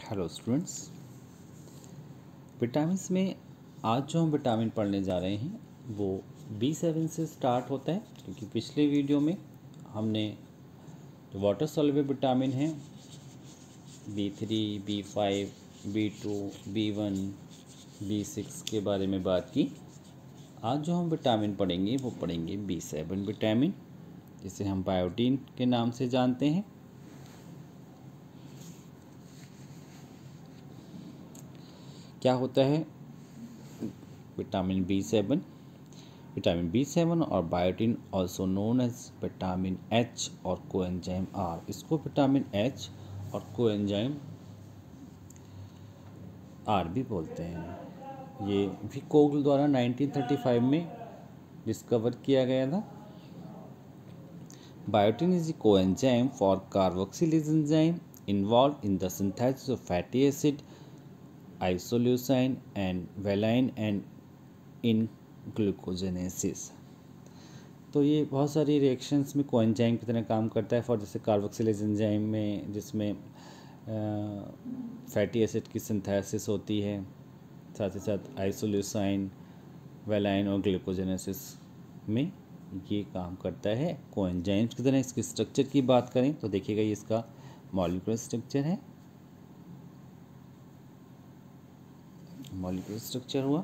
Hello students. Vitamins में आज जो हम विटामिन पढ़ने जा रहे हैं वो B7 से स्टार्ट होता है, क्योंकि पिछले वीडियो में हमने जो वाटर सॉल्युबल विटामिन हैं B3, B5, B2, B1, B6 के बारे में बात की। आज जो हम विटामिन पढ़ेंगे वो पढ़ेंगे B7 विटामिन, जिसे हम बायोटीन के नाम से जानते हैं। क्या होता है विटामिन B7? विटामिन B7 और biotin also known as vitamin H और कोएंजाइम R। इसको विटामिन H और कोएंजाइम R भी बोलते हैं। ये भी कोगल द्वारा 1935 में डिस्कवर किया गया था। Biotin is a coenzyme for carboxylase enzyme involved in the synthesis of fatty acid, isoleucine and valine and in glucogenesis। तो ये बहुत सारी रिएक्शंस में कोएंजाइम की तरह काम करता है। फॉर जैसे कार्बोक्सिलेज एंजाइम में जिसमें फैटी एसिड की सिंथेसिस होती है, साथ ही साथ आइसोल्यूसाइन, वेलाइन और ग्लूकोजेनेसिस में ये काम करता है कोएंजाइम्स की तरह। इसके स्ट्रक्चर की बात करें तो देखिएगा ये इसका मॉलिक्यूलर स्ट्रक्चर है। मॉलिक्यूलर स्ट्रक्चर हुआ।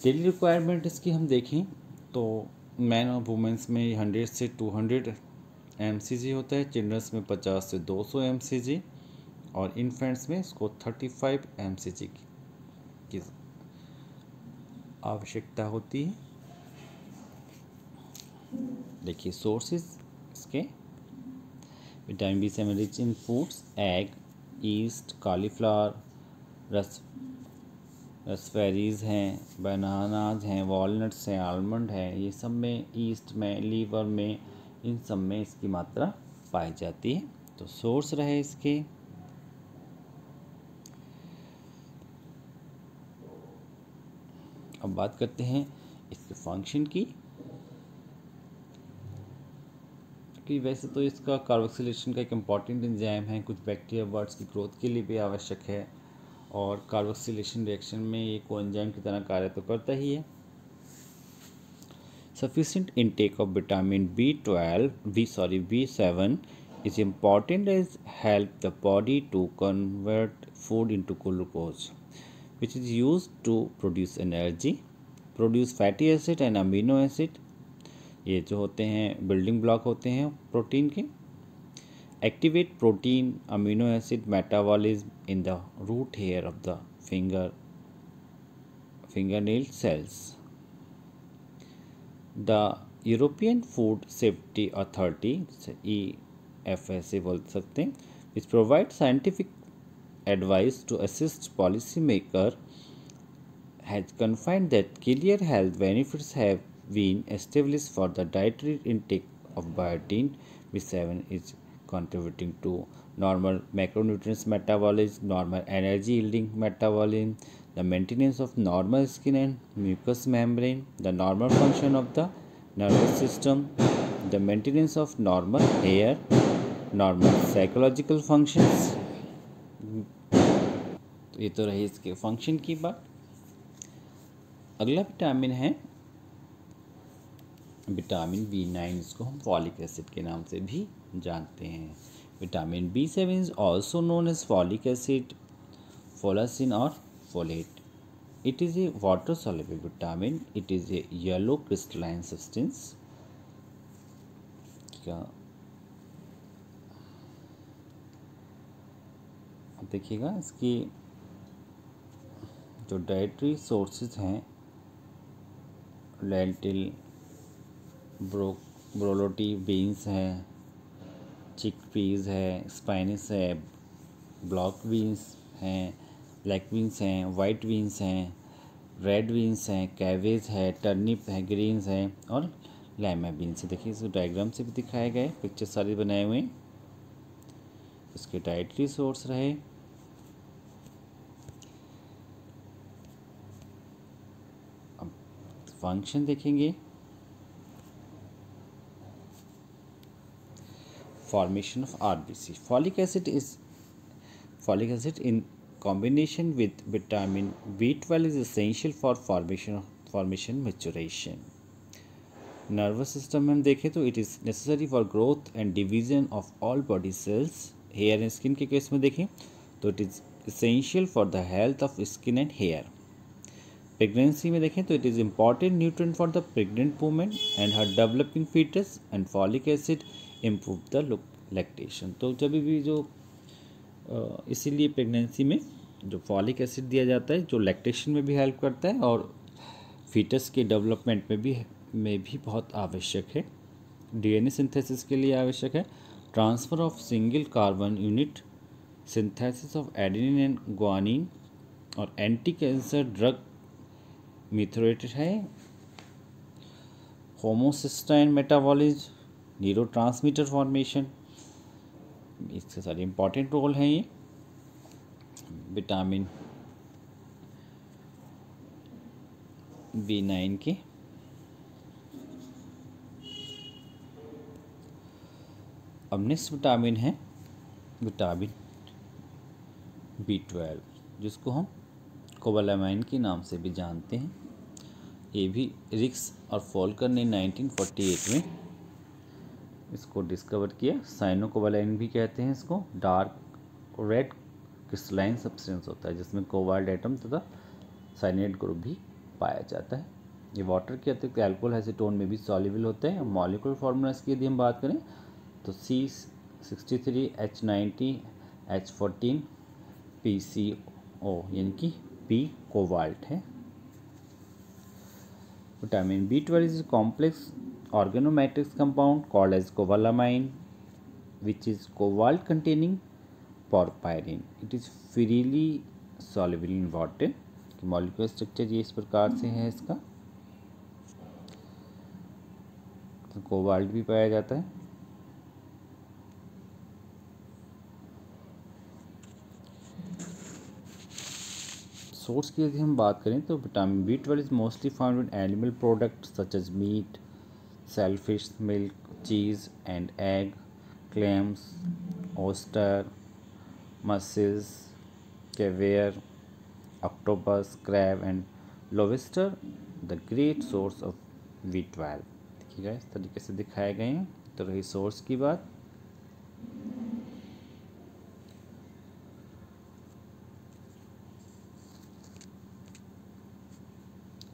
डेली रिक्वायरमेंट इसकी हम देखें तो मैन और वुमेंस में 100 से 200 mcg होता है, चिल्ड्रंस में 50 से 200 mcg और इन्फेंट्स में इसको 35 mcg की आवश्यकता होती है। देखिए सोर्सेज इसके vitamin B7 rich in foods, egg, yeast, cauliflower, raspberries हैं, बनानाज हैं, वॉलनट्स हैं, आलमंड हैं। ये सब में, ईस्ट में, लीवर में, इन सब में इसकी मात्रा पाई जाती है। तो सोर्स रहे इसके। अब बात करते हैं इसके फंक्शन की, कि वैसे तो इसका कार्बोक्सिलेशन का एक इम्पॉर्टेंट एंजाइम है, कुछ बैक्टीरिया बर्ड्स की ग्रोथ के लिए भी आवश्यक है और कार्बोक्सिलेशन रिएक्शन में ये कोएंजाइम की तरह कार्य तो करता ही है। Sufficient intake of vitamin B7 is important as help the body to convert food into glucose, which is used to produce energy, produce fatty acid and amino acid। ये जो होते हैं बिल्डिंग ब्लॉक होते हैं प्रोटीन के। Activate protein amino acid metabolism in the root hair of the fingernail cells। The European Food Safety Authority EFSA बोल सकते हैं, which provides scientific advice to assist policymaker, has confirmed that clear health benefits have been established for the dietary intake of biotin B7 is contributing to normal macronutrients metabolism, normal energy yielding metabolism, the maintenance of normal skin and mucous membrane, the normal function of the nervous system, the maintenance of normal hair, normal psychological functions। तो ये तो रही इसके function की बात। अगला vitamin है vitamin B9, इसको हम फॉलिक एसिड के नाम से भी जानते हैं। Vitamin B7 is also known as folic acid, folacin और folate. It is a water soluble vitamin. It is a yellow crystalline substance. क्या देखिएगा इसकी जो डाइटरी सोर्सेज हैं, लेंटिल, ब्रोलोटी बीन्स हैं, चिकपीस है, स्पाइनस है, ब्लॉक बीन्स हैं, ब्लैक बीन्स हैं, वाइट बीन्स हैं, रेड बीन्स हैं, कैबेज है, टर्निप है, ग्रीन्स हैं और लाइमा बीन्स है। देखिए इसको डायग्राम से भी दिखाए गए, पिक्चर सारे बनाए हुए हैं। इसके डाइटरी सोर्स रहे। अब फंक्शन देखेंगे। formation of RBC. Folic acid in combination with vitamin B12 is essential for formation maturation. Nervous system में हम देखें तो it is necessary for growth and division of all body cells. Hair and skin के case में देखें तो it is essential for the health of skin and hair. Pregnancy में देखें तो it is important nutrient for the pregnant women and her developing foetus and folic acid improve the lactation. तो जब भी जो इसीलिए प्रेगनेंसी में जो फॉलिक एसिड दिया जाता है जो लैक्टेशन में भी हेल्प करता है और फीटस के डेवलपमेंट में भी बहुत आवश्यक है. डीएनए सिंथेसिस के लिए आवश्यक है. Transfer of single carbon unit, synthesis of adenine and guanine और एंटी कैंसर ड्रग मिथोरेटेड है. होमोसिस्टाइन मेटाबॉलिज्म, न्यूरोट्रांसमीटर फॉर्मेशन, इसके सारे इंपॉर्टेंट रोल हैं ये विटामिन B9 के. अब नेक्स्ट विटामिन है विटामिन B12 जिसको हम कोबालामाइन के नाम से भी जानते हैं. ये भी रिक्स और फॉल्कर ने 1948 में इसको डिस्कवर किया. साइनोकोबालाइन भी कहते हैं इसको. डार्क रेड क्रिस्टलाइन सब्सटेंस होता है जिसमें कोबाल्ट एटम तथा साइनेट ग्रुप भी पाया जाता है. ये वाटर के अतिरिक्त एल्कोहल एसीटोन में भी सॉल्युबल होते हैं. मॉलिक्यूलर फार्मूलाज की यदि हम बात करें तो C63 H90 H14 PCO यानी कि P कोबाल्ट है. Vitamin B12 is complex organometallic compound called as cobalamin which is cobalt containing porphyrin. It is freely soluble in water. Molecular structure ये इस प्रकार से है इसका. तो कोबाल्ट भी पाया जाता है. सोर्स की यदि हम बात करें तो vitamin B12 is mostly found in animal product such as meat, shellfish, milk, cheese and egg, clams, oyster, mussels, caviar, octopus, crab and lobster, the great source of B12. देखिएगा इस तरीके से दिखाए गए हैं. तो रही सोर्स की बात.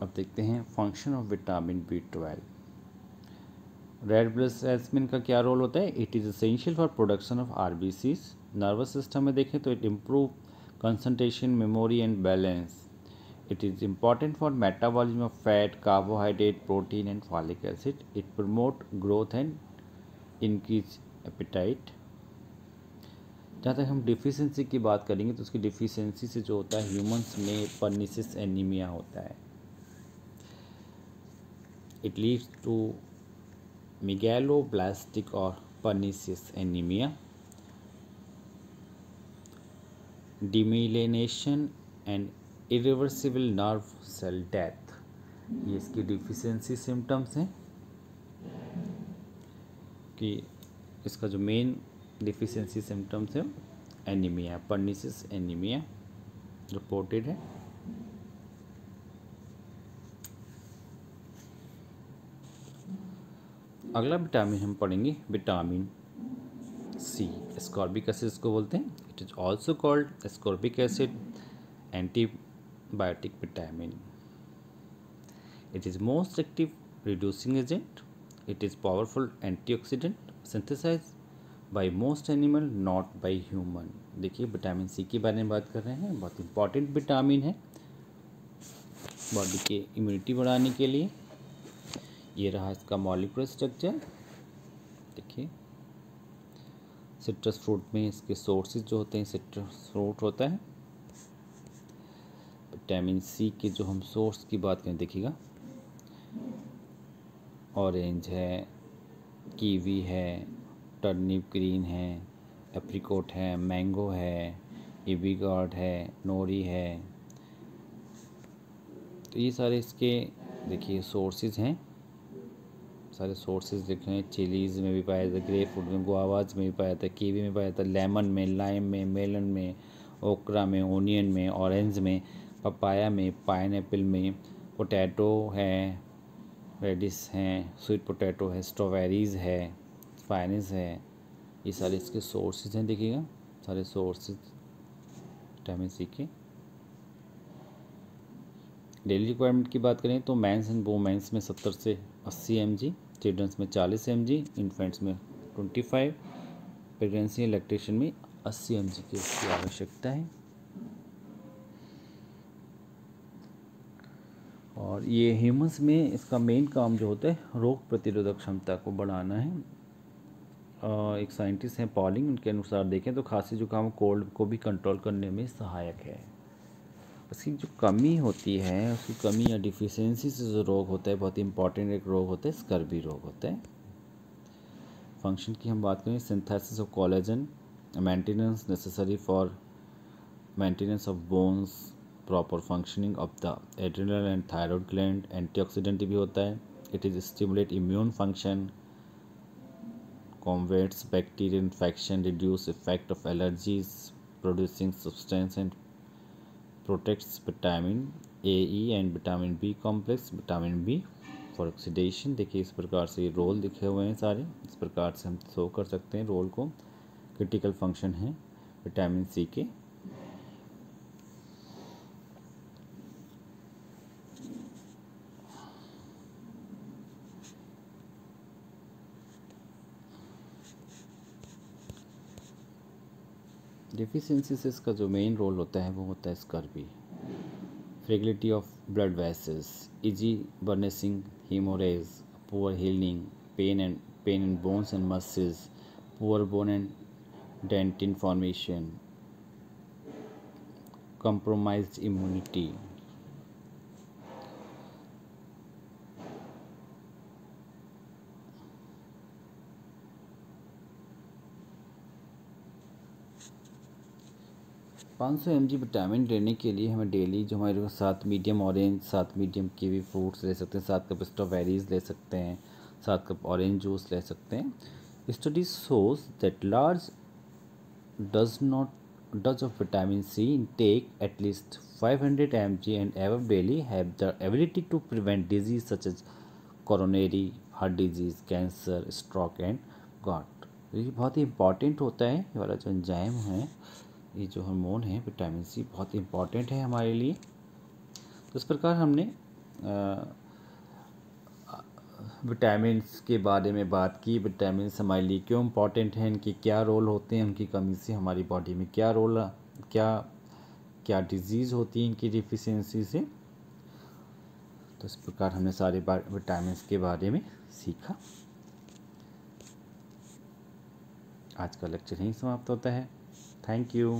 अब देखते हैं function of vitamin B12. Red blood cells में इनका क्या रोल होता है. It is essential for production of RBCs. Nervous system में देखें तो it improve concentration, memory and balance. It is important for metabolism of fat, carbohydrate, protein and folic acid. It promote growth and increase appetite. जहाँ तक हम deficiency की बात करेंगे तो उसकी डिफिशियंसी से जो होता है ह्यूमंस में परनिसिस एनीमिया होता है. It leads to megaloblastic or pernicious anemia, demyelination and irreversible nerve cell death. ये इसकी डिफिशियंसी सिम्टम्स हैं कि इसका जो मेन डिफिशियंसी सिम्टम्स है एनीमिया, परनिसिस एनीमिया रिपोर्टेड है. अगला विटामिन हम पढ़ेंगे विटामिन C. एस्कॉर्बिक एसिड इसको बोलते हैं. It is also called ascorbic acid, antibiotic vitamin. It is most active reducing agent. It is powerful antioxidant synthesise by most animal not by human. देखिए vitamin C के बारे में बात कर रहे हैं. बहुत इंपॉर्टेंट विटामिन है बॉडी के इम्यूनिटी बढ़ाने के लिए. ये रहा इसका मॉलिक्यूलर स्ट्रक्चर. देखिए सिट्रस फ्रूट में इसके सोर्सेज जो होते हैं सिट्रस फ्रूट होता है. विटामिन C के जो हम सोर्स की बात करें देखिएगा ऑरेंज है, कीवी है, टर्निप ग्रीन है, एप्रिकॉट है, मैंगो है, एप्रिकॉट है, नोरी है. तो ये सारे इसके देखिए सोर्सेज हैं. सारे सोर्सेज लिखे हैं। चिलीज़ में भी पाया जाता है, ग्रेप फ्रूट में, गुआवाज में भी पाया जाता है, कीवी में पाया जाता है, लेमन में, लाइम में, मेलन में, ओकरा में, ओनियन में, ऑरेंज में, पपाया में, पाइनएप्पल में, पोटैटो है, रेडिस हैं, स्वीट पोटैटो है, स्ट्रॉबेरीज़ है, स्पाइनस है। ये सारे इसके सोर्सेज हैं, देखिएगा सारे सोर्सेज विटामिन सी के। डेली रिक्वायरमेंट की बात करें तो मेंस एंड वुमेन्स में 70 से 80 mg, चिल्ड्रंस में 40 mg, इन्फेंट्स में 25, प्रेगनेंसी एंड लैक्टेशन में 80 mg की इसकी आवश्यकता है। और ये ह्यूमंस में इसका मेन काम जो होता है रोग प्रतिरोधक क्षमता को बढ़ाना है। एक साइंटिस्ट हैं पॉलिंग, उनके अनुसार देखें तो खांसी जुकाम कोल्ड को भी कंट्रोल करने में सहायक है। उसकी जो कमी होती है, उसकी कमी या डिफिशियंसी से जो रोग होता है, बहुत इंपॉर्टेंट एक रोग होता है, स्कर्वी रोग होता है। फंक्शन की हम बात करें, synthesis of collagen, maintenance necessary for maintenance of bones, proper functioning of the adrenal and thyroid gland, antioxidant भी होता है। It is stimulate immune function, combats bacterial infection, reduce effect of allergies producing substance and protects vitamin A, E and vitamin B complex, vitamin B for oxidation। देखिए इस प्रकार से role लिखे हुए हैं सारे, इस प्रकार से हम शो कर सकते हैं रोल को। क्रिटिकल फंक्शन है विटामिन सी के। डिफिशियंसी से इसका जो मेन रोल होता है वो होता है scurvy, fragility of blood vessels, easy bruising, haemorrhage, poor healing, pain in bones and muscles, poor bone and dentin formation, compromised immunity। पाँच सौ mg विटामिन लेने के लिए हमें डेली जो हमारे 7 medium orange, 7 medium kiwi fruits ले सकते हैं, 7 कप स्ट्रॉबेरीज ले सकते हैं, 7 कप ऑरेंज जूस ले सकते हैं। Study shows that large dose of vitamin C intake at least 500 mg and above daily have the ability to prevent disease such as coronary heart disease, cancer, stroke and gout। ये बहुत ही important होता है, ये वाला जो enzyme है, ये जो हार्मोन है विटामिन सी बहुत इंपॉर्टेंट है हमारे लिए। तो इस प्रकार हमने विटामिन्स के बारे में बात की। विटामिन्स हमारे लिए क्यों इम्पॉर्टेंट हैं, इनके क्या रोल होते हैं, उनकी कमी से हमारी बॉडी में क्या रोल, क्या डिजीज़ होती है इनकी डिफिशियंसी से। तो इस प्रकार हमने सारे विटामिन्स के बारे में सीखा। आज का लेक्चर यहीं समाप्त होता है। Thank you.